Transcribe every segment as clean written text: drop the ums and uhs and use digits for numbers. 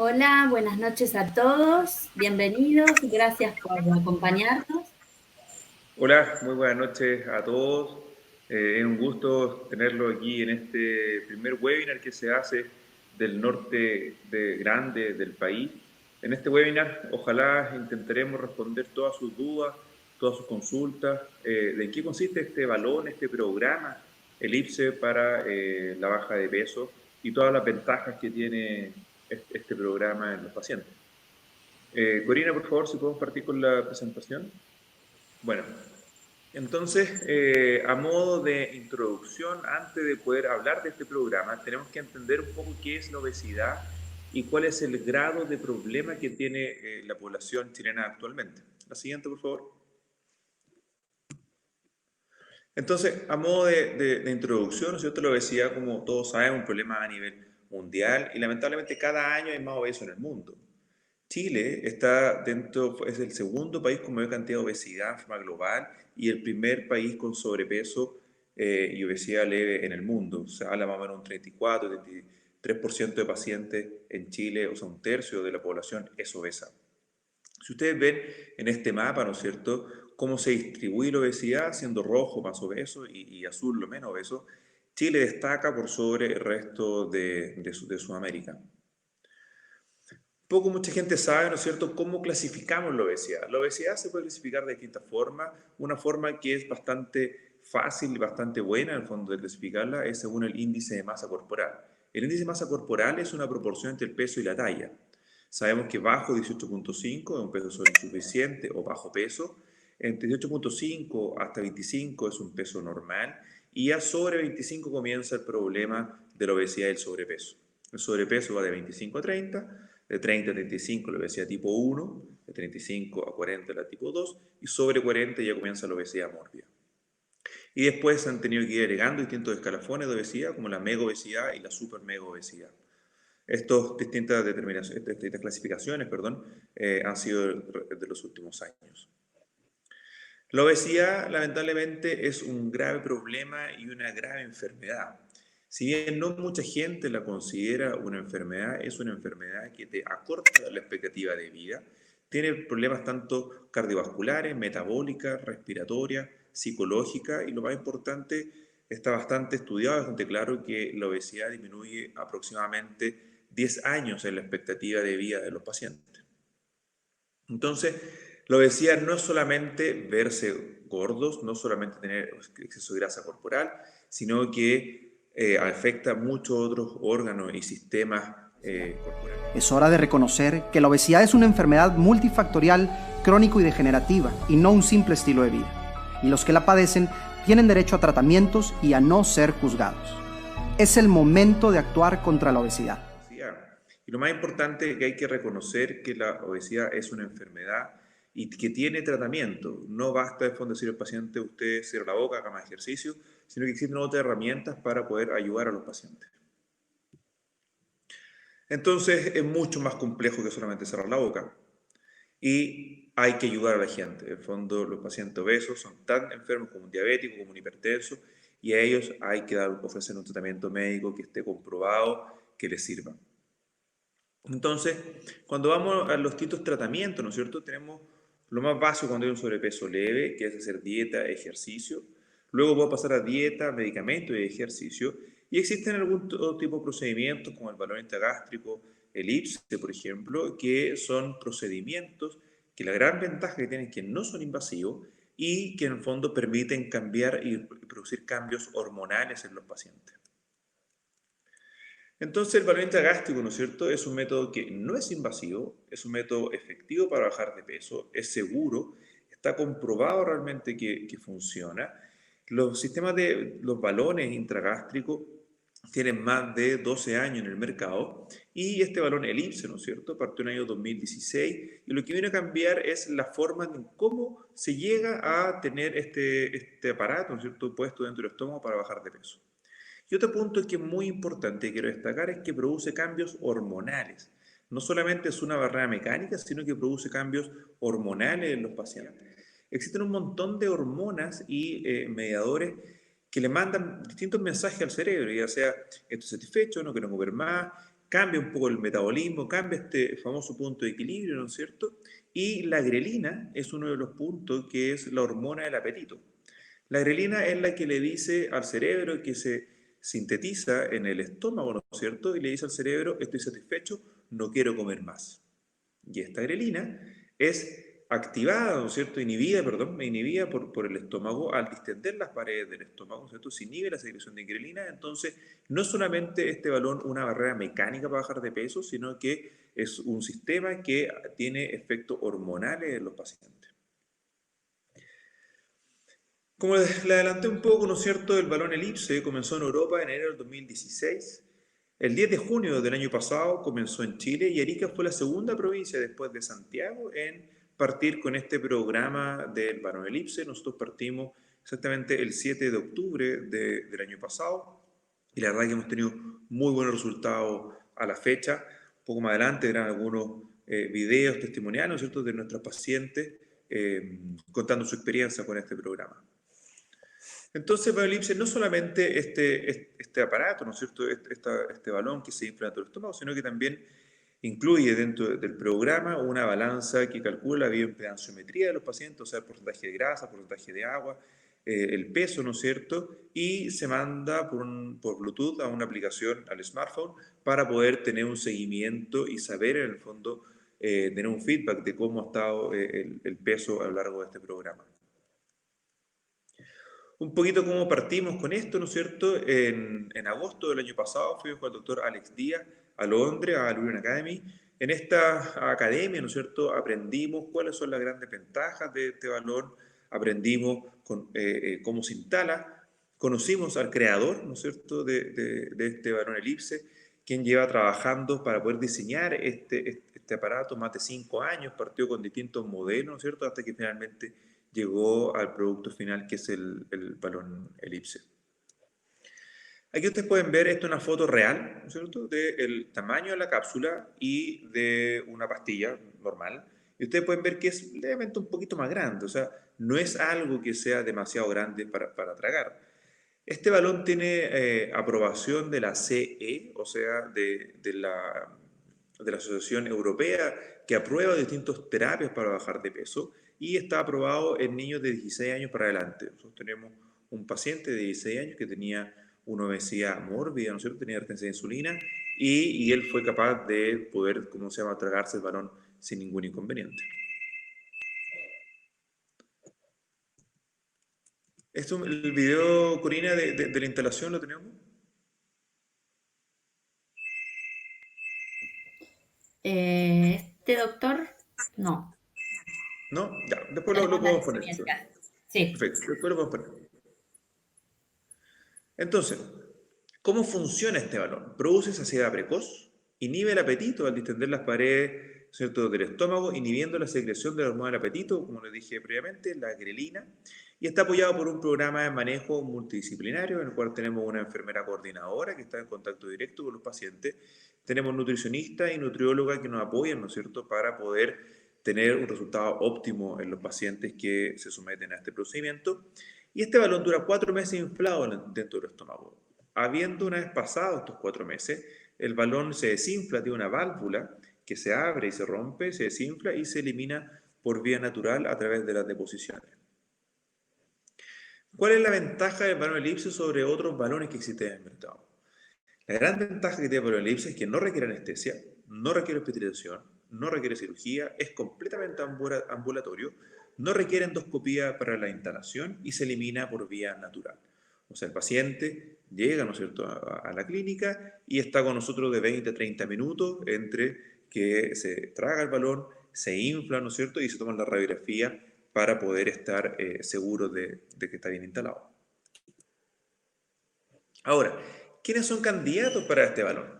Hola, buenas noches a todos, bienvenidos, gracias por acompañarnos. Hola, muy buenas noches a todos. Es un gusto tenerlo aquí en este primer webinar que se hace del norte grande del país. En este webinar, ojalá intentaremos responder todas sus dudas, todas sus consultas, de en qué consiste este balón, este programa Elipse para la baja de peso y todas las ventajas que tiene este programa en los pacientes. Corina, por favor, si podemos partir con la presentación. Bueno, entonces, a modo de introducción, antes de poder hablar de este programa, tenemos que entender un poco qué es la obesidad y cuál es el grado de problema que tiene la población chilena actualmente. La siguiente, por favor. Entonces, a modo de introducción, ¿no es cierto? La obesidad, como todos saben, es un problema a nivel mundial y lamentablemente cada año hay más obesos en el mundo. Chile está dentro, es el segundo país con mayor cantidad de obesidad en forma global y el primer país con sobrepeso y obesidad leve en el mundo. Se habla más o menos un 34, 33% de pacientes en Chile, o sea, un tercio de la población es obesa. Si ustedes ven en este mapa, ¿no es cierto?, cómo se distribuye la obesidad, siendo rojo más obeso y azul lo menos obeso, Chile destaca por sobre el resto de Sudamérica. Mucha gente sabe, ¿no es cierto?, cómo clasificamos la obesidad. La obesidad se puede clasificar de distintas formas. Una forma que es bastante fácil y bastante buena, en el fondo, de clasificarla, es según el índice de masa corporal. El índice de masa corporal es una proporción entre el peso y la talla. Sabemos que bajo 18.5 es un peso insuficiente o bajo peso. Entre 18.5 hasta 25 es un peso normal. Y ya sobre 25 comienza el problema de la obesidad y el sobrepeso. El sobrepeso va de 25 a 30, de 30 a 35 la obesidad tipo 1, de 35 a 40 la tipo 2, y sobre 40 ya comienza la obesidad mórbida. Y después se han tenido que ir agregando distintos escalafones de obesidad, como la mega obesidad y la super mega obesidad. Estas distintas clasificaciones, han sido de los últimos años. La obesidad, lamentablemente, es un grave problema y una grave enfermedad. Si bien no mucha gente la considera una enfermedad, es una enfermedad que te acorta la expectativa de vida. Tiene problemas tanto cardiovasculares, metabólicas, respiratorias, psicológicas y lo más importante, está bastante estudiado, bastante claro que la obesidad disminuye aproximadamente 10 años en la expectativa de vida de los pacientes. Entonces, la obesidad no es solamente verse gordos, no solamente tener exceso de grasa corporal, sino que afecta muchos otros órganos y sistemas corporales. Es hora de reconocer que la obesidad es una enfermedad multifactorial, crónico y degenerativa, y no un simple estilo de vida. Y los que la padecen tienen derecho a tratamientos y a no ser juzgados. Es el momento de actuar contra la obesidad. Y lo más importante es que hay que reconocer que la obesidad es una enfermedad y que tiene tratamiento. No basta de fondo decir al paciente, usted cierra la boca, haga más ejercicio, sino que existen otras herramientas para poder ayudar a los pacientes. Entonces es mucho más complejo que solamente cerrar la boca. Y hay que ayudar a la gente. En el fondo, los pacientes obesos son tan enfermos como un diabético, como un hipertenso, y a ellos hay que ofrecer un tratamiento médico que esté comprobado, que les sirva. Entonces, cuando vamos a los distintos tratamientos, ¿no es cierto? Tenemos lo más básico cuando hay un sobrepeso leve, que es hacer dieta, ejercicio. Luego puedo pasar a dieta, medicamento y ejercicio. Y existen algún tipo de procedimientos, como el balón intragástrico, el IPSE, por ejemplo, que son procedimientos que la gran ventaja que tienen es que no son invasivos y que en el fondo permiten cambiar y producir cambios hormonales en los pacientes. Entonces el balón intragástrico, ¿no es cierto?, es un método que no es invasivo, es un método efectivo para bajar de peso, es seguro, está comprobado realmente que funciona. Los sistemas de los balones intragástricos tienen más de 12 años en el mercado y este balón Elipse, ¿no es cierto?, partió en el año 2016 y lo que viene a cambiar es la forma en cómo se llega a tener este aparato, ¿no es cierto?, puesto dentro del estómago para bajar de peso. Y otro punto que es muy importante y quiero destacar es que produce cambios hormonales. No solamente es una barrera mecánica, sino que produce cambios hormonales en los pacientes. Existen un montón de hormonas y mediadores que le mandan distintos mensajes al cerebro, ya sea estoy satisfecho, no quiero comer más, cambia un poco el metabolismo, cambia este famoso punto de equilibrio, ¿no es cierto? Y la grelina es uno de los puntos que es la hormona del apetito. La grelina es la que le dice al cerebro que se sintetiza en el estómago, ¿no es cierto? Y le dice al cerebro, estoy satisfecho, no quiero comer más. Y esta grelina es activada, ¿no es cierto? Inhibida por el estómago al distender las paredes del estómago, ¿no es cierto? Se inhibe la secreción de grelina, entonces no es solamente este balón una barrera mecánica para bajar de peso, sino que es un sistema que tiene efectos hormonales en los pacientes. Como le adelanté un poco, ¿no es cierto? El balón Elipse comenzó en Europa en enero del 2016. El 10 de junio del año pasado comenzó en Chile y Arica fue la segunda provincia después de Santiago en partir con este programa del balón Elipse. Nosotros partimos exactamente el 7 de octubre del año pasado y la verdad que hemos tenido muy buenos resultados a la fecha. Un poco más adelante eran algunos videos testimoniales, ¿no es cierto?, de nuestros pacientes contando su experiencia con este programa. Entonces, balón Elipse no solamente este aparato, ¿no es cierto?, este balón que se infla dentro del estómago, sino que también incluye dentro del programa una balanza que calcula la bioimpedanciometría de los pacientes, o sea, el porcentaje de grasa, el porcentaje de agua, el peso, ¿no es cierto?, y se manda por Bluetooth a una aplicación al smartphone para poder tener un seguimiento y saber, en el fondo, tener un feedback de cómo ha estado el peso a lo largo de este programa. Un poquito cómo partimos con esto, ¿no es cierto? En agosto del año pasado fuimos con el doctor Alex Díaz a Londres, a Lumen Academy. En esta academia, ¿no es cierto?, aprendimos cuáles son las grandes ventajas de este balón, aprendimos cómo se instala, conocimos al creador, ¿no es cierto?, de este balón Elipse, quien lleva trabajando para poder diseñar este aparato más de 5 años, partió con distintos modelos, ¿no es cierto?, hasta que finalmente llegó al producto final, que es el balón Elipse. Aquí ustedes pueden ver, esto es una foto real, ¿no es cierto?, del tamaño de la cápsula y de una pastilla normal. Y ustedes pueden ver que es levemente un poquito más grande, o sea, no es algo que sea demasiado grande para tragar. Este balón tiene aprobación de la CE, o sea, de la Asociación Europea, que aprueba distintas terapias para bajar de peso, y está aprobado en niños de 16 años para adelante. Nosotros tenemos un paciente de 16 años que tenía una obesidad mórbida, ¿no es cierto?, tenía resistencia a insulina, y él fue capaz de poder, ¿cómo se llama?, tragarse el balón sin ningún inconveniente. El video, Corina, de la instalación, ¿lo tenemos? Este doctor, no. ¿No? Ya, después lo podemos poner. Sí. Perfecto, después lo podemos poner. Entonces, ¿cómo funciona este balón? Produce saciedad precoz, inhibe el apetito al distender las paredes, ¿cierto?, del estómago, inhibiendo la secreción de la hormona del apetito, como les dije previamente, la grelina, y está apoyado por un programa de manejo multidisciplinario en el cual tenemos una enfermera coordinadora que está en contacto directo con los pacientes, tenemos nutricionistas y nutriólogas que nos apoyan, ¿no es cierto?, para poder tener un resultado óptimo en los pacientes que se someten a este procedimiento. Y este balón dura 4 meses inflado dentro del estómago. Habiendo una vez pasado estos 4 meses, el balón se desinfla, tiene una válvula que se abre y se rompe, se desinfla y se elimina por vía natural a través de las deposiciones. ¿Cuál es la ventaja del balón Elipse sobre otros balones que existen en el mercado? La gran ventaja que tiene el balón Elipse es que no requiere anestesia, no requiere hospitalización, no requiere cirugía, es completamente ambulatorio, no requiere endoscopía para la instalación y se elimina por vía natural. O sea, el paciente llega, ¿no es cierto?, a la clínica y está con nosotros de 20 a 30 minutos entre que se traga el balón, se infla, ¿no es cierto?, y se toma la radiografía para poder estar seguros de que está bien instalado. Ahora, ¿quiénes son candidatos para este balón?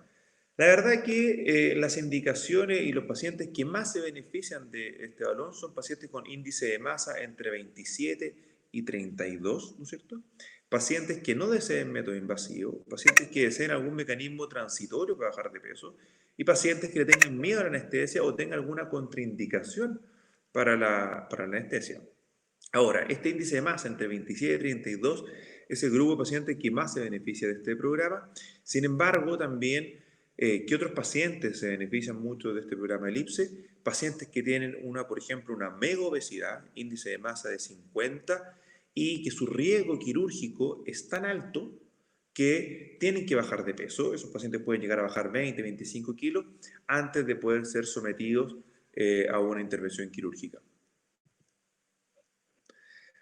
La verdad es que las indicaciones y los pacientes que más se benefician de este balón son pacientes con índice de masa entre 27 y 32, ¿no es cierto?, pacientes que no deseen método invasivo, pacientes que deseen algún mecanismo transitorio para bajar de peso y pacientes que le tengan miedo a la anestesia o tengan alguna contraindicación para la anestesia. Ahora, este índice de masa entre 27 y 32 es el grupo de pacientes que más se beneficia de este programa. Sin embargo, también ¿Qué otros pacientes se benefician mucho de este programa ELIPSE? Pacientes que tienen por ejemplo, una megaobesidad, índice de masa de 50, y que su riesgo quirúrgico es tan alto que tienen que bajar de peso. Esos pacientes pueden llegar a bajar 20, 25 kilos antes de poder ser sometidos a una intervención quirúrgica.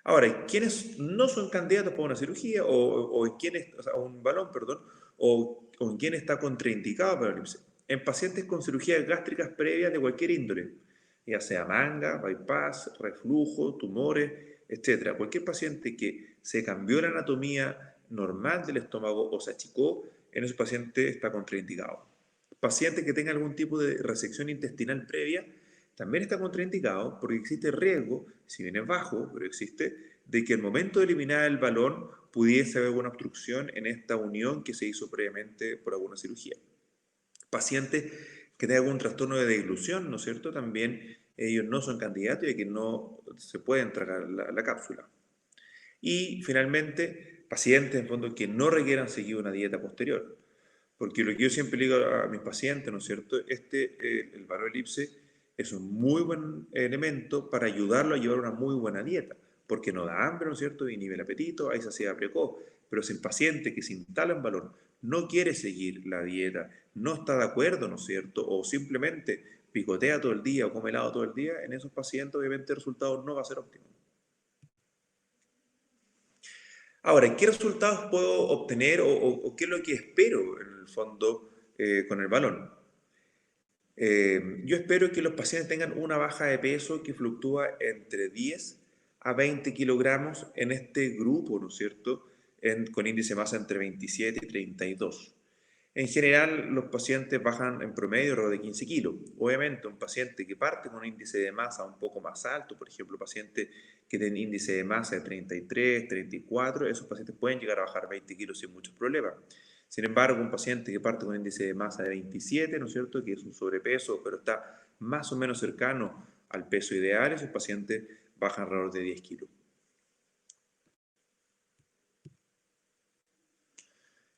Ahora, ¿quiénes no son candidatos para una cirugía o un balón, perdón, o en quién está contraindicado para el ELIPSE? En pacientes con cirugías gástricas previas de cualquier índole, ya sea manga, bypass, reflujo, tumores, etcétera. Cualquier paciente que se cambió la anatomía normal del estómago o se achicó, en esos pacientes está contraindicado. Pacientes que tengan algún tipo de resección intestinal previa, también está contraindicado porque existe riesgo, si bien es bajo, pero existe, de que al momento de eliminar el balón pudiese haber alguna obstrucción en esta unión que se hizo previamente por alguna cirugía. Pacientes que tengan algún trastorno de deglución, ¿no es cierto? También ellos no son candidatos y que no se pueden tragar la cápsula. Y finalmente, pacientes en fondo que no requieran seguir una dieta posterior. Porque lo que yo siempre digo a mis pacientes, ¿no es cierto? El balón ELIPSE es un muy buen elemento para ayudarlo a llevar una muy buena dieta, porque no da hambre, ¿no es cierto? Inhibe el apetito, hay saciedad precoz. Pero si el paciente que se instala en balón no quiere seguir la dieta, no está de acuerdo, ¿no es cierto? O simplemente picotea todo el día o come helado todo el día, en esos pacientes obviamente el resultado no va a ser óptimo. Ahora, ¿qué resultados puedo obtener o qué es lo que espero en el fondo con el balón? Yo espero que los pacientes tengan una baja de peso que fluctúa entre 10 a 20 kilogramos en este grupo, ¿no es cierto? Con índice de masa entre 27 y 32. En general, los pacientes bajan en promedio alrededor de 15 kilos. Obviamente, un paciente que parte con un índice de masa un poco más alto, por ejemplo, pacientes que tienen índice de masa de 33, 34, esos pacientes pueden llegar a bajar 20 kilos sin muchos problemas. Sin embargo, un paciente que parte con un índice de masa de 27, ¿no es cierto?, que es un sobrepeso, pero está más o menos cercano al peso ideal, esos pacientes bajan alrededor de 10 kilos.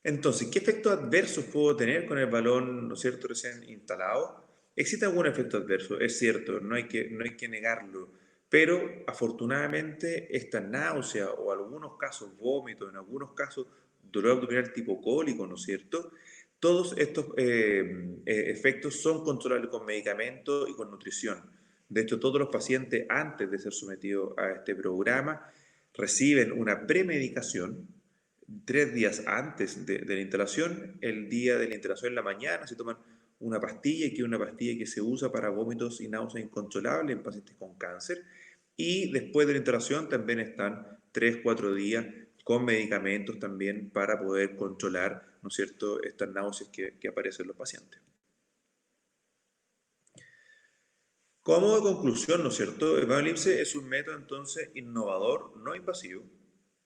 Entonces, ¿qué efectos adversos puedo tener con el balón, ¿no es cierto?, recién instalado? ¿Existe algún efecto adverso? Es cierto, no hay que negarlo, pero afortunadamente esta náusea o algunos casos vómitos, en algunos casos dolor abdominal tipo cólico, ¿no es cierto? Todos estos efectos son controlables con medicamentos y con nutrición. De hecho, todos los pacientes antes de ser sometidos a este programa reciben una premedicación 3 días antes de la instalación. El día de la instalación en la mañana se toman una pastilla, que es una pastilla que se usa para vómitos y náuseas incontrolables en pacientes con cáncer. Y después de la instalación también están 3, 4 días con medicamentos también para poder controlar, ¿no es cierto?, estas náuseas que aparecen en los pacientes. Como de conclusión, ¿no es cierto?, el balón ELIPSE es un método entonces innovador, no invasivo,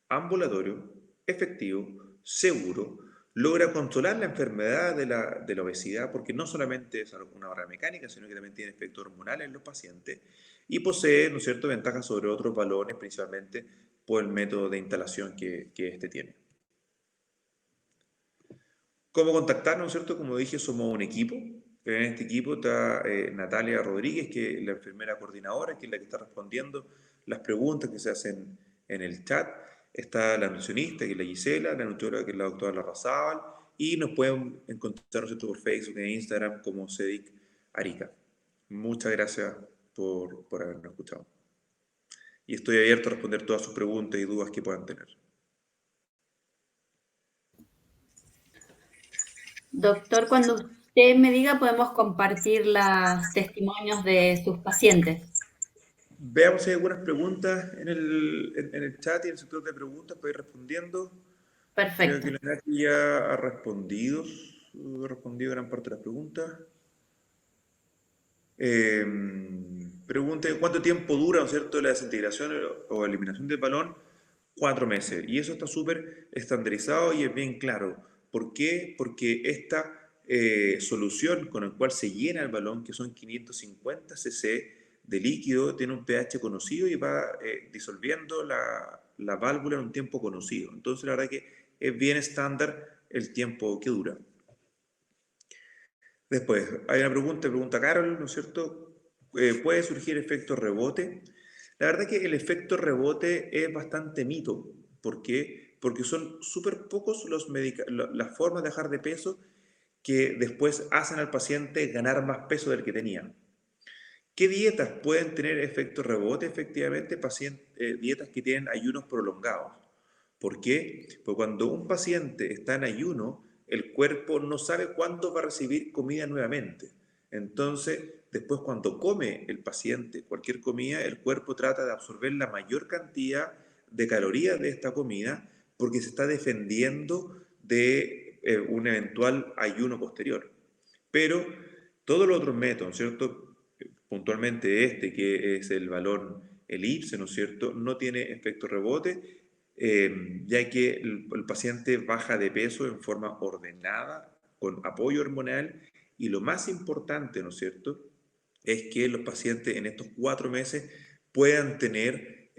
ambulatorio, efectivo, seguro, logra controlar la enfermedad de la obesidad, porque no solamente es una barrera mecánica, sino que también tiene efectos hormonales en los pacientes, y posee, ¿no es cierto?, ventajas sobre otros balones, principalmente por el método de instalación que este tiene. ¿Cómo contactarnos, ¿no es cierto? Como dije, somos un equipo. En este equipo está Natalia Rodríguez, que es la enfermera coordinadora, que es la que está respondiendo las preguntas que se hacen en el chat. Está la nutricionista, que es la Gisela, la nutrióloga, que es la doctora Larrazábal, y nos pueden encontrar, ¿no es cierto?, por Facebook e Instagram como CEDIC Arica. Muchas gracias por habernos escuchado. Y estoy abierto a responder todas sus preguntas y dudas que puedan tener. Doctor, cuando usted me diga, podemos compartir los testimonios de sus pacientes. Veamos si hay algunas preguntas en el chat y en el sector de preguntas para ir respondiendo. Perfecto. Creo que la Nati ya ha respondido gran parte de las preguntas. Pregunta, ¿cuánto tiempo dura, ¿no es cierto?, la desintegración o eliminación del balón? 4 meses. Y eso está súper estandarizado y es bien claro. ¿Por qué? Porque esta solución con la cual se llena el balón, que son 550 cc de líquido, tiene un pH conocido y va disolviendo la válvula en un tiempo conocido. Entonces, la verdad que es bien estándar el tiempo que dura. Después, hay una pregunta Carol, ¿no es cierto? ¿Puede surgir efecto rebote? La verdad que el efecto rebote es bastante mito. ¿Por qué? Porque son súper pocos las formas de bajar de peso que después hacen al paciente ganar más peso del que tenía. ¿Qué dietas pueden tener efecto rebote? Efectivamente, dietas que tienen ayunos prolongados. ¿Por qué? Porque cuando un paciente está en ayuno, el cuerpo no sabe cuándo va a recibir comida nuevamente. Entonces, después cuando come el paciente cualquier comida, el cuerpo trata de absorber la mayor cantidad de calorías de esta comida porque se está defendiendo de un eventual ayuno posterior. Pero todos los otros métodos, ¿cierto? Puntualmente este, que es el balón elipse, ¿no es cierto?, no tiene efecto rebote, ya que el paciente baja de peso en forma ordenada, con apoyo hormonal, y lo más importante, ¿no es cierto?, es que los pacientes en estos 4 meses puedan tener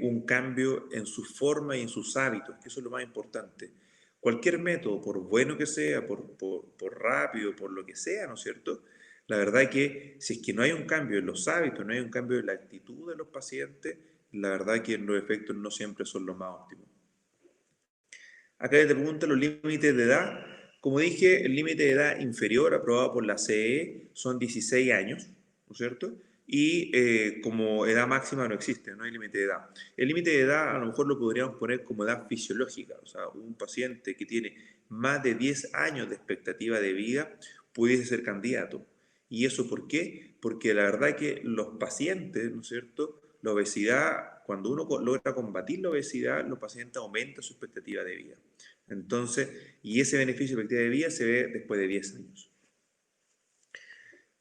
un cambio en su forma y en sus hábitos, que eso es lo más importante. Cualquier método, por bueno que sea, por rápido, por lo que sea, ¿no es cierto?, la verdad que si es que no hay un cambio en los hábitos, no hay un cambio en la actitud de los pacientes, la verdad que los efectos no siempre son los más óptimos. Acá te pregunta los límites de edad. Como dije, el límite de edad inferior aprobado por la CE son 16 años, ¿no es cierto? Y como edad máxima no existe, no hay límite de edad. El límite de edad a lo mejor lo podríamos poner como edad fisiológica, o sea, un paciente que tiene más de 10 años de expectativa de vida pudiese ser candidato. ¿Y eso por qué? Porque la verdad que los pacientes, ¿no es cierto?, la obesidad, cuando uno logra combatir la obesidad, los pacientes aumentan su expectativa de vida. Entonces, y ese beneficio de expectativa de vida se ve después de 10 años.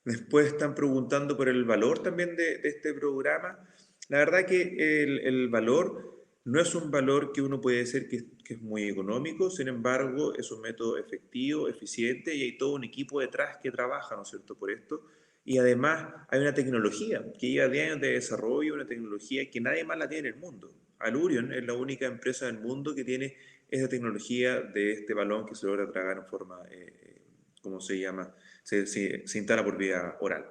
Después están preguntando por el valor también de este programa. La verdad que el valor no es un valor que uno puede decir que es muy económico, sin embargo, es un método efectivo, eficiente, y hay todo un equipo detrás que trabaja, ¿no es cierto?, por esto. Y además hay una tecnología que lleva 10 años de desarrollo, una tecnología que nadie más la tiene en el mundo. Allurion es la única empresa del mundo que tiene esa tecnología de este balón que se logra tragar en forma, ¿cómo se llama?, se instala por vía oral.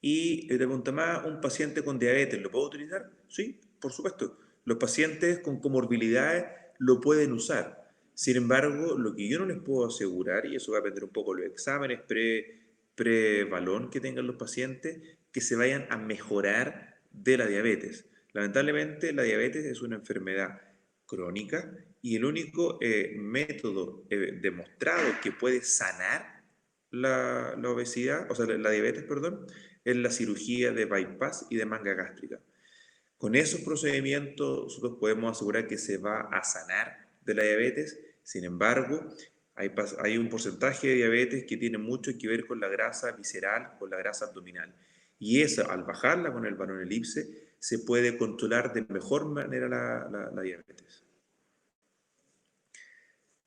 Y te pregunta más, ¿un paciente con diabetes lo puede utilizar? Sí, por supuesto. Los pacientes con comorbilidades lo pueden usar. Sin embargo, lo que yo no les puedo asegurar, y eso va a depender un poco de los exámenes pre-balón que tengan los pacientes, que se vayan a mejorar de la diabetes. Lamentablemente, la diabetes es una enfermedad crónica y el único método demostrado que puede sanar la obesidad, o sea, la diabetes, perdón, es la cirugía de bypass y de manga gástrica. Con esos procedimientos nosotros podemos asegurar que se va a sanar de la diabetes. Sin embargo, hay un porcentaje de diabetes que tiene mucho que ver con la grasa visceral, con la grasa abdominal. Y esa, al bajarla con el balón elipse, se puede controlar de mejor manera la diabetes.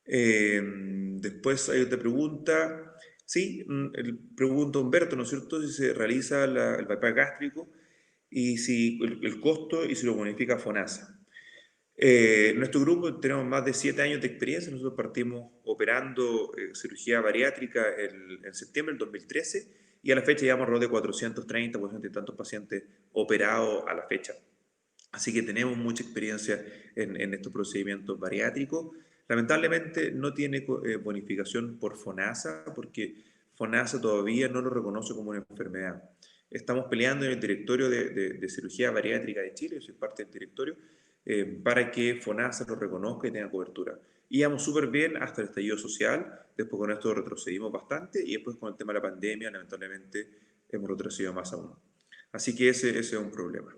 Después hay otra pregunta. Sí, pregunta Humberto, ¿no es cierto?, si se realiza el bypass gástrico y si el costo y si lo bonifica FONASA. Nuestro grupo tenemos más de 7 años de experiencia. Nosotros partimos operando cirugía bariátrica en septiembre del 2013 y a la fecha llevamos alrededor de 430, 400 y tantos pacientes operados a la fecha. Así que tenemos mucha experiencia en estos procedimientos bariátricos. Lamentablemente no tiene bonificación por FONASA porque FONASA todavía no lo reconoce como una enfermedad. Estamos peleando en el directorio de cirugía bariátrica de Chile, yo soy parte del directorio, para que FONASA lo reconozca y tenga cobertura. Íbamos súper bien hasta el estallido social, después con esto retrocedimos bastante y después con el tema de la pandemia lamentablemente hemos retrocedido más aún. Así que ese es un problema.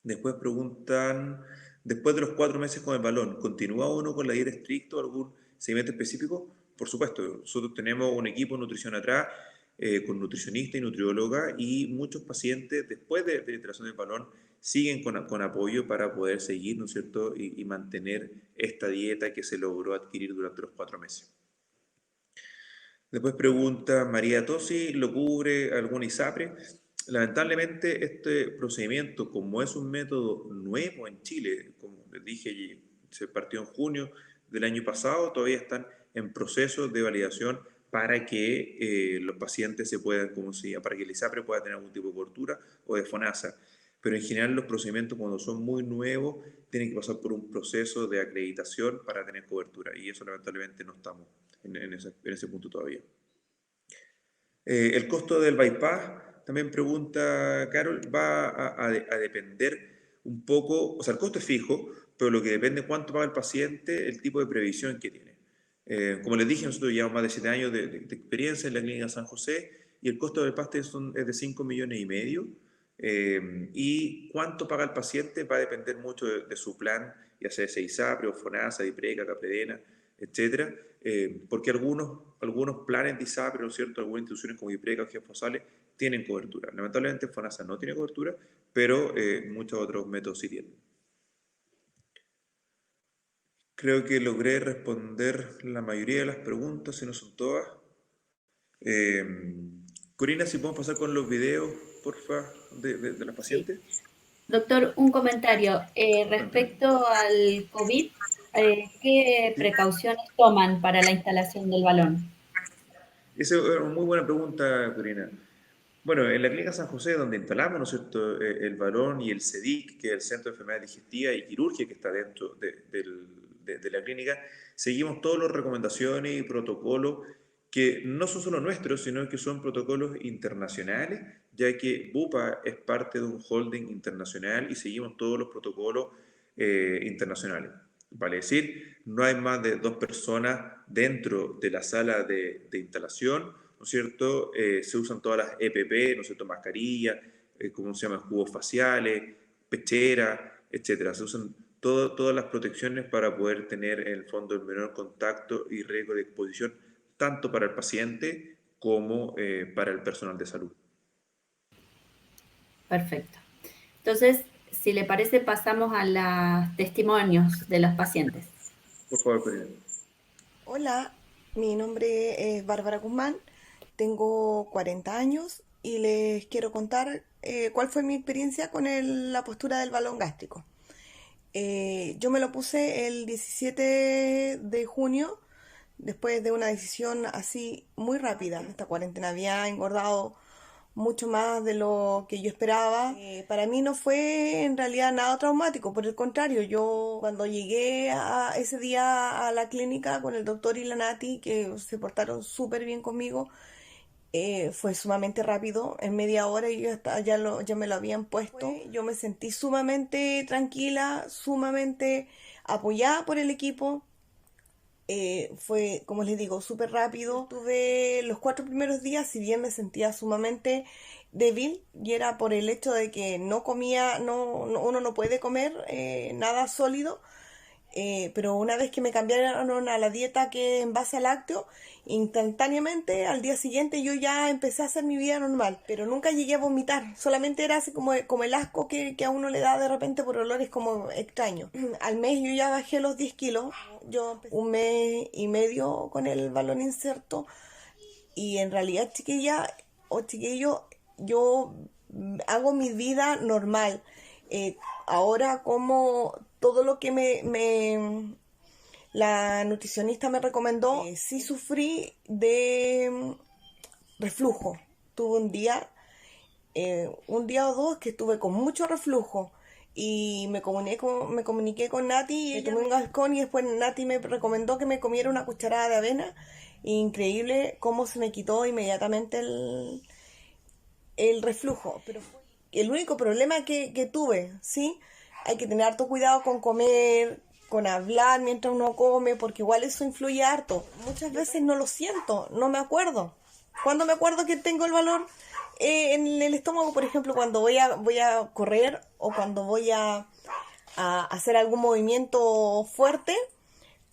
Después preguntan, después de los 4 meses con el balón, ¿continúa uno con la dieta estricta o algún seguimiento específico? Por supuesto, nosotros tenemos un equipo de nutrición atrás, con nutricionista y nutrióloga, y muchos pacientes después de la instalación del balón siguen con apoyo para poder seguir, ¿no es cierto?, y mantener esta dieta que se logró adquirir durante los 4 meses. Después pregunta María Tosi, ¿lo cubre algún ISAPRE? Lamentablemente este procedimiento, como es un método nuevo en Chile, como les dije, se partió en junio del año pasado, todavía están en proceso de validación para que los pacientes se puedan, como se llama, para que el ISAPRE pueda tener algún tipo de cobertura o de FONASA. Pero en general los procedimientos cuando son muy nuevos tienen que pasar por un proceso de acreditación para tener cobertura y eso lamentablemente no estamos en ese punto todavía. El costo del bypass, también pregunta Carol, va a depender un poco, o sea, el costo es fijo, pero lo que depende es cuánto paga el paciente, el tipo de previsión que tiene. Como les dije, nosotros llevamos más de 7 años de experiencia en la clínica San José y el costo del bypass es de 5,5 millones. Y cuánto paga el paciente va a depender mucho de su plan, ya sea de ISAPRE o FONASA, DIPRECA, CAPREDENA, etcétera, porque algunos planes de ISAPRE, ¿no es cierto?, algunas instituciones como DIPRECA o GEFOSALE tienen cobertura. Lamentablemente FONASA no tiene cobertura, pero muchos otros métodos sí tienen. Creo que logré responder la mayoría de las preguntas, si no son todas. Corina, si podemos pasar con los videos, porfa, de las pacientes. Sí. Doctor, un comentario. Respecto al COVID, ¿qué precauciones toman para la instalación del balón? Esa es una muy buena pregunta, Corina. Bueno, en la Clínica San José, donde instalamos, ¿no es cierto?, el balón y el CEDIC, que es el Centro de Enfermedades Digestivas y Quirúrgica que está dentro de la clínica, seguimos todas las recomendaciones y protocolos que no son solo nuestros, sino que son protocolos internacionales, ya que Bupa es parte de un holding internacional y seguimos todos los protocolos internacionales. Vale decir, no hay más de 2 personas dentro de la sala de instalación, ¿no es cierto? Se usan todas las EPP, ¿no es cierto? Mascarillas, ¿cómo se llama? Cubos faciales, pechera, etcétera. Se usan todas las protecciones para poder tener en el fondo el menor contacto y riesgo de exposición, tanto para el paciente como para el personal de salud. Perfecto. Entonces, si le parece, pasamos a los testimonios de los pacientes. Por favor, Corina. Hola, mi nombre es Bárbara Guzmán, tengo 40 años y les quiero contar cuál fue mi experiencia con la postura del balón gástrico. Yo me lo puse el 17 de junio, después de una decisión así muy rápida. Esta cuarentena había engordado mucho más de lo que yo esperaba. Para mí no fue en realidad nada traumático, por el contrario, yo cuando llegué ese día a la clínica con el doctor y la Nati, que se portaron súper bien conmigo, fue sumamente rápido, en media hora y ya me lo habían puesto. Yo me sentí sumamente tranquila, sumamente apoyada por el equipo. Fue, como les digo, súper rápido. Tuve los 4 primeros días, si bien me sentía sumamente débil, y era por el hecho de que no comía, uno no puede comer nada sólido, pero una vez que me cambiaron a la dieta que en base a lácteo, instantáneamente al día siguiente yo ya empecé a hacer mi vida normal, pero nunca llegué a vomitar, solamente era así como el asco que a uno le da de repente por olores como extraños. Al mes yo ya bajé los 10 kilos, yo empecé 1 mes y medio con el balón inserto y en realidad, chiquilla o chiquillo, yo hago mi vida normal. Ahora como todo lo que la nutricionista me recomendó, sí sufrí de reflujo. Tuve un día o 2 que estuve con mucho reflujo y me comuniqué con Nati, y tomé un galcón y después Nati me recomendó que me comiera una cucharada de avena. Increíble cómo se me quitó inmediatamente el reflujo. Pero fue el único problema que tuve, ¿sí? Hay que tener harto cuidado con comer, con hablar mientras uno come, porque igual eso influye harto. Muchas veces no lo siento, no me acuerdo. ¿Cuándo me acuerdo que tengo el valor en el estómago? Por ejemplo, cuando voy a correr o cuando voy a hacer algún movimiento fuerte,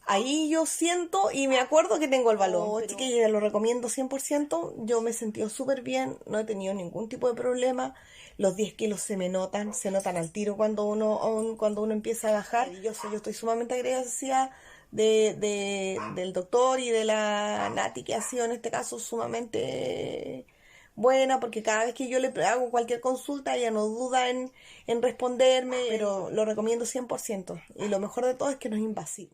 ahí yo siento y me acuerdo que tengo el valor. Así que lo recomiendo 100%. Yo me he sentido súper bien, no he tenido ningún tipo de problema. Los 10 kilos se notan al tiro cuando uno empieza a bajar. Yo estoy sumamente agradecida del doctor y de la Nati, que ha sido en este caso sumamente buena, porque cada vez que yo le hago cualquier consulta, ella no duda en responderme, pero lo recomiendo 100%. Y lo mejor de todo es que no es invasivo.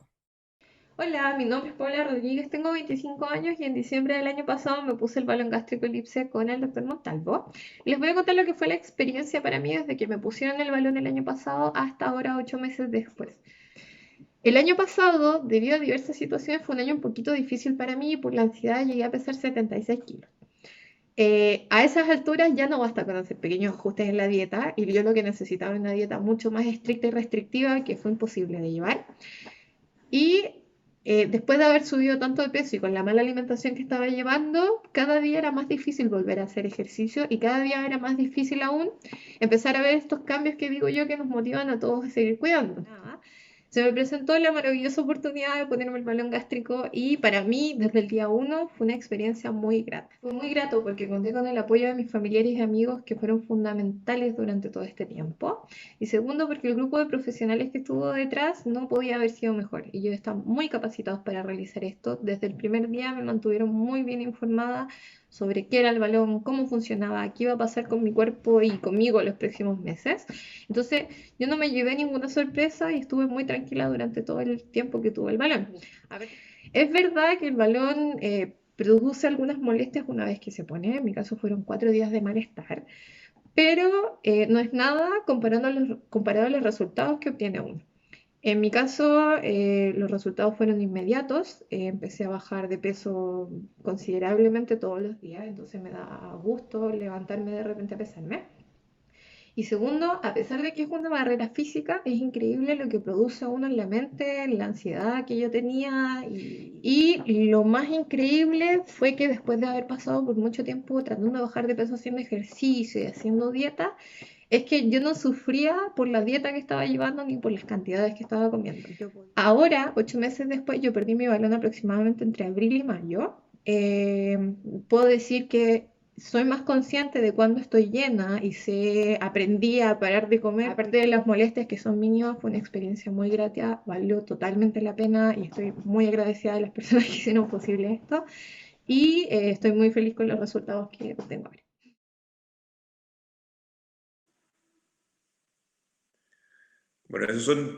Hola, mi nombre es Paula Rodríguez, tengo 25 años y en diciembre del año pasado me puse el balón gástrico elipse con el doctor Montalvo. Les voy a contar lo que fue la experiencia para mí desde que me pusieron el balón el año pasado hasta ahora, 8 meses después. El año pasado, debido a diversas situaciones, fue un año un poquito difícil para mí y por la ansiedad llegué a pesar 76 kilos. A esas alturas ya no basta con hacer pequeños ajustes en la dieta y yo lo que necesitaba era una dieta mucho más estricta y restrictiva que fue imposible de llevar. Y después de haber subido tanto de peso y con la mala alimentación que estaba llevando, cada día era más difícil volver a hacer ejercicio y cada día era más difícil aún empezar a ver estos cambios que digo yo que nos motivan a todos a seguir cuidando. Nada. Se me presentó la maravillosa oportunidad de ponerme el balón gástrico y para mí desde el día uno fue una experiencia muy grata. Fue muy grato porque conté con el apoyo de mis familiares y amigos que fueron fundamentales durante todo este tiempo. Y segundo, porque el grupo de profesionales que estuvo detrás no podía haber sido mejor. Y ellos están muy capacitados para realizar esto. Desde el primer día me mantuvieron muy bien informada sobre qué era el balón, cómo funcionaba, qué iba a pasar con mi cuerpo y conmigo los próximos meses. Entonces, yo no me llevé ninguna sorpresa y estuve muy tranquila durante todo el tiempo que tuve el balón. A ver, es verdad que el balón produce algunas molestias una vez que se pone. En mi caso fueron 4 días de malestar pero no es nada comparado a los resultados que obtiene uno. En mi caso, los resultados fueron inmediatos. Empecé a bajar de peso considerablemente todos los días, entonces me da gusto levantarme de repente a pesarme. Y segundo, a pesar de que es una barrera física, es increíble lo que produce uno en la mente, la ansiedad que yo tenía. Y lo más increíble fue que después de haber pasado por mucho tiempo tratando de bajar de peso haciendo ejercicio y haciendo dieta, es que yo no sufría por la dieta que estaba llevando ni por las cantidades que estaba comiendo. Ahora, 8 meses después, yo perdí mi balón aproximadamente entre abril y mayo. Puedo decir que soy más consciente de cuando estoy llena y aprendí a parar de comer. Aparte de las molestias que son mínimas, fue una experiencia muy grata, valió totalmente la pena y estoy muy agradecida de las personas que hicieron posible esto y estoy muy feliz con los resultados que obtengo ahora. Bueno, esos son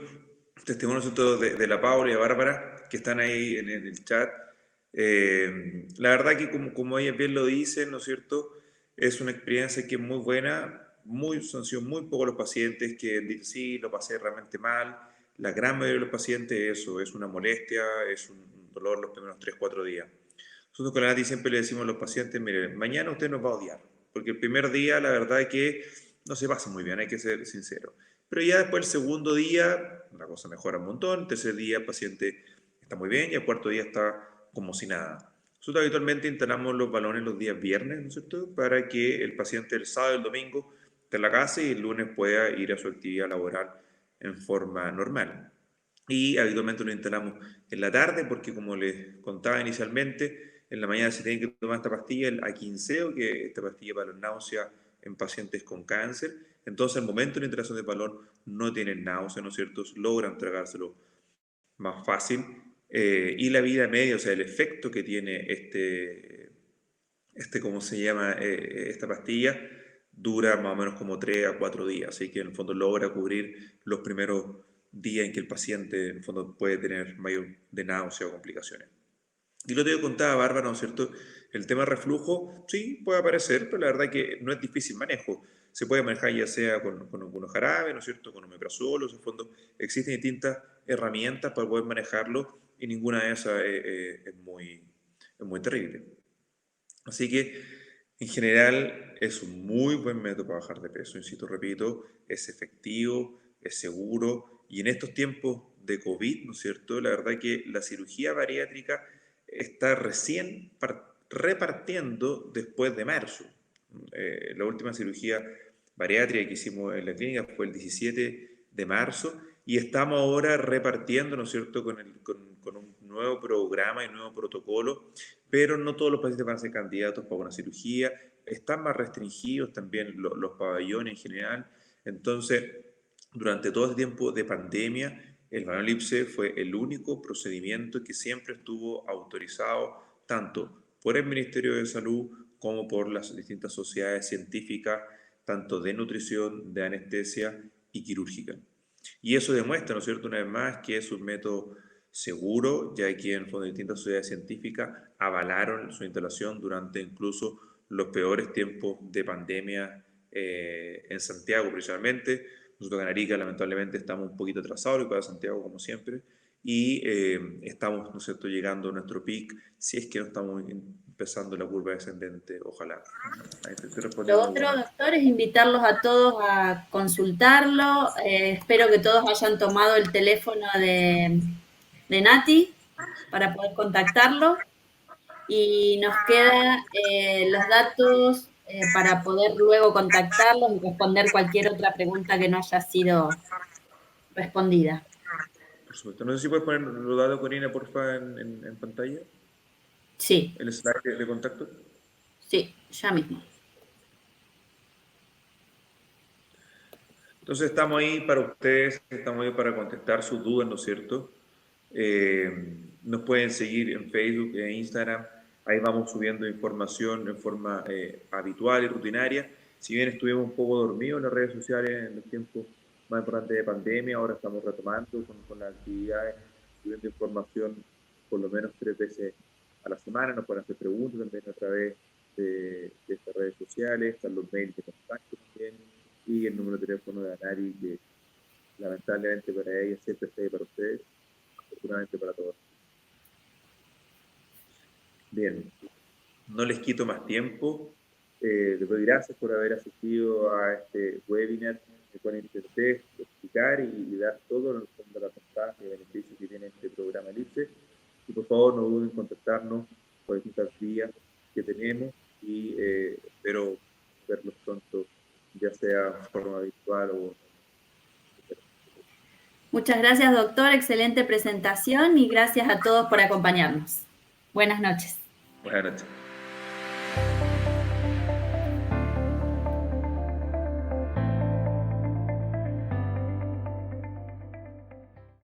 testimonios todos de la Paula y de Bárbara que están ahí en el chat. La verdad que como ellas bien lo dicen, ¿no es cierto? Es una experiencia que es muy buena. Han sido muy pocos los pacientes que dicen, sí, lo pasé realmente mal. La gran mayoría de los pacientes eso, es una molestia, es un dolor los primeros 3 4 días. Nosotros con la Nati siempre le decimos a los pacientes, mire, mañana usted nos va a odiar, porque el primer día la verdad es que no se pasa muy bien, hay que ser sincero. Pero ya después el segundo día, la cosa mejora un montón, el tercer día el paciente está muy bien y el cuarto día está como si nada. Nosotros habitualmente instalamos los balones los días viernes, ¿no es cierto?, para que el paciente el sábado y el domingo esté en la casa y el lunes pueda ir a su actividad laboral en forma normal. Y habitualmente lo instalamos en la tarde porque, como les contaba inicialmente, en la mañana se tiene que tomar esta pastilla, el Aquinceo, que es esta pastilla para la náusea en pacientes con cáncer. Entonces, al momento de la instalación del balón, no tienen náusea, ¿no es cierto? Logran tragárselo más fácil. Y la vida media, o sea, el efecto que tiene ¿cómo se llama? Esta pastilla, dura más o menos como 3 a 4 días. Así que en el fondo logra cubrir los primeros días en que el paciente en el fondo puede tener mayor de náusea o complicaciones. Y lo que te contaba Bárbara, ¿no es cierto? El tema reflujo, sí, puede aparecer, pero la verdad que no es difícil manejo. Se puede manejar ya sea con algunos jarabes, ¿no es cierto? Con omeprazol, en el fondo existen distintas herramientas para poder manejarlo y ninguna de esas es muy terrible. Así que, en general, es un muy buen método para bajar de peso. Insisto, repito, es efectivo, es seguro. Y en estos tiempos de COVID, ¿no es cierto? La verdad que la cirugía bariátrica está recién repartiendo después de marzo. La última cirugía bariátrica que hicimos en la clínica fue el 17 de marzo y estamos ahora repartiendo, ¿no es cierto?, con un nuevo programa y un nuevo protocolo, pero no todos los pacientes van a ser candidatos para una cirugía, están más restringidos también los pabellones en general. Entonces, durante todo este tiempo de pandemia, el balón elipse fue el único procedimiento que siempre estuvo autorizado tanto por el Ministerio de Salud como por las distintas sociedades científicas, tanto de nutrición, de anestesia y quirúrgica. Y eso demuestra, ¿no es cierto?, una vez más que es un método seguro, ya que en el fondo distintas sociedades científicas avalaron su instalación durante incluso los peores tiempos de pandemia en Santiago principalmente. Nosotros en Arica lamentablemente estamos un poquito atrasados, y para Santiago como siempre, y estamos, ¿no es cierto?, llegando a nuestro peak, si es que no estamos empezando la curva descendente, ojalá. Ahí te estoy Lo respondiendo. otro, doctor, es invitarlos a todos a consultarlo. Espero que todos hayan tomado el teléfono de Nati para poder contactarlo. Y nos quedan los datos para poder luego contactarlos y responder cualquier otra pregunta que no haya sido respondida. Por supuesto. No sé si puedes poner los datos, Corina, porfa, en pantalla. Sí, El slide de contacto. sí, ya mismo. Entonces estamos ahí para ustedes, estamos ahí para contestar sus dudas, ¿no es cierto? Nos pueden seguir en Facebook e Instagram, ahí vamos subiendo información en forma habitual y rutinaria. Si bien estuvimos un poco dormidos en las redes sociales en los tiempos más importantes de pandemia, ahora estamos retomando con las actividades, subiendo información por lo menos 3 veces a la semana. Nos pueden hacer preguntas también a través de estas redes sociales, están los mails de contacto también, y el número de teléfono de Anari, que lamentablemente para ella siempre está ahí para ustedes, afortunadamente para todos. Bien, no les quito más tiempo. Les doy gracias por haber asistido a este webinar, el cual intenté explicar y dar todo en el fondo de la ventaja y beneficios que tiene este programa LIPSE. Y por favor no duden en contactarnos por distintas vías que tenemos, y espero verlos pronto, ya sea en forma virtual o... Muchas gracias, doctor. Excelente presentación y gracias a todos por acompañarnos. Buenas noches. Buenas noches.